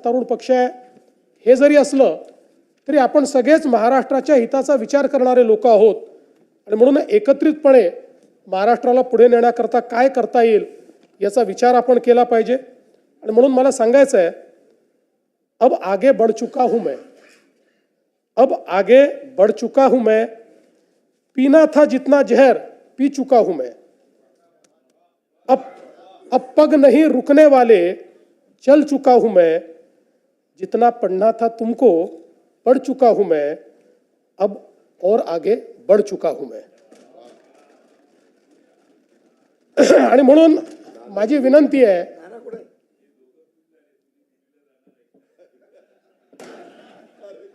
सत्तारूढ पक्ष आहे हे जरी असलं तरी आपण सगळेच महाराष्ट्राच्या हिताचा विचार करणारे लोक आहोत आणि म्हणून एकत्रितपणे महाराष्ट्राला पुढे नेण्याकरता काय करता येईल याचा विचार आपण केला पाहिजे। आणि म्हणून मला सांगायचं आहे, अब आगे बढ़ चुका हूं मैं, अब आगे बढ़ चुका हूं मैं, पीना था जितना जहर पी चुका हूं मैं, अब पग नहीं रुकने वाले चल चुका हूं मैं, जितना पढ़ना था तुमको पढ़ चुका हूं मैं, अब और आगे बढ़ चुका हूं मैं। आणि म्हणून माझी विनंती आहे,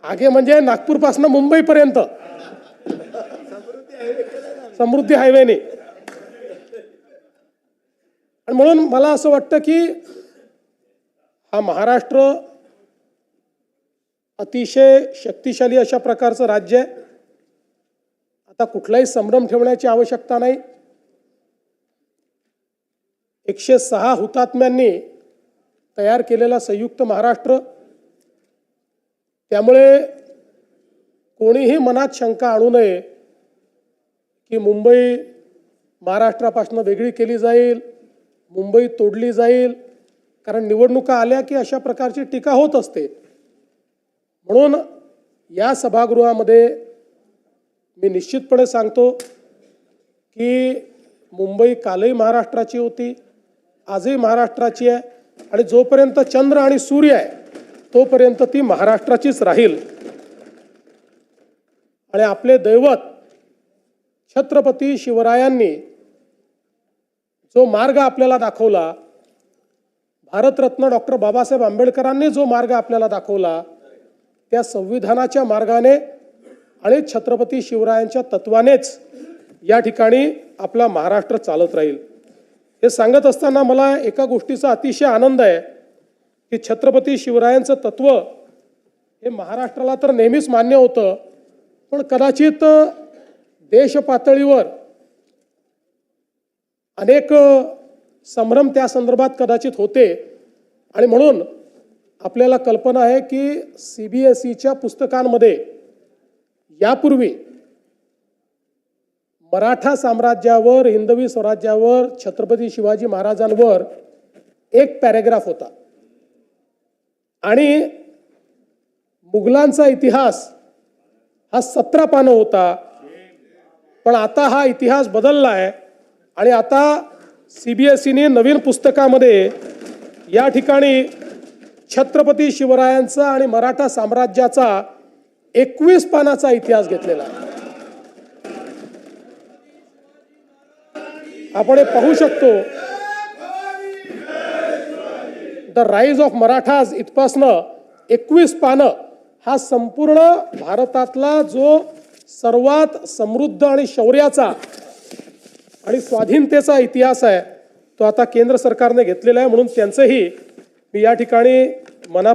आगे म्हणजे नागपूर पासून मुंबई पर्यंत समृद्धी हायवेने। आणि म्हणून मला असं वाटतं की हा महाराष्ट्र अतिशय शक्तिशाली अशा प्रकारचं राज्य आहे। आता कुठलाही संभ्रम ठेवण्याची आवश्यकता नाही। 106 हुतात्म्यांनी तयार केलेला संयुक्त महाराष्ट्र, त्यामुळे कोणीही मनात शंका आणू नये की मुंबई महाराष्ट्रापासून वेगळी केली जाईल, मुंबई तोडली जाईल, कारण निवडणुका आल्या की अशा प्रकारची टीका होत असते। म्हणून या सभागृहामध्ये मी निश्चितपणे सांगतो की मुंबई कालही महाराष्ट्राची होती, आजही महाराष्ट्राची आहे आणि जोपर्यंत चंद्र आणि सूर्य आहे तोपर्यंत ती महाराष्ट्राचीच राहील। आणि आपले दैवत छत्रपती शिवरायांनी जो मार्ग आपल्याला दाखवला, भारतरत्न डॉक्टर बाबासाहेब आंबेडकरांनी जो मार्ग आपल्याला दाखवला, त्या संविधानाच्या मार्गाने आणि छत्रपती शिवरायांच्या तत्वानेच या ठिकाणी आपला महाराष्ट्र चालत राहील। हे सांगत असताना मला एका गोष्टीचा अतिशय आनंद आहे की छत्रपती शिवरायांचं तत्व हे महाराष्ट्राला तर नेहमीच मान्य होतं, पण कदाचित देश पातळीवर अनेक संभ्रम त्या संदर्भात कदाचित होते। आणि म्हणून आपल्याला कल्पना आहे की CBSEच्या पुस्तकांमध्ये यापूर्वी मराठा साम्राज्यावर, हिंदवी स्वराज्यावर, छत्रपती शिवाजी महाराजांवर एक पॅरेग्राफ होता आणि मुघलांचा इतिहास हा 17 पानं होता। पण आता हा इतिहास बदलला आहे आणि आता CBSEने नवीन पुस्तकामध्ये या ठिकाणी छत्रपती शिवरायांचा आणि मराठा साम्राज्याचा 21 पानाचा इतिहास घेतलेला आहे। आपण हे पाहू शकतो, द राईज ऑफ मराठाज इथपासनं 21 पानं हा संपूर्ण भारतातला जो सर्वात समृद्ध आणि शौर्याचा आणि स्वाधीनतेचा इतिहास आहे तो आता केंद्र सरकारने घेतलेला आहे। म्हणून त्यांचंही मी या ठिकाणी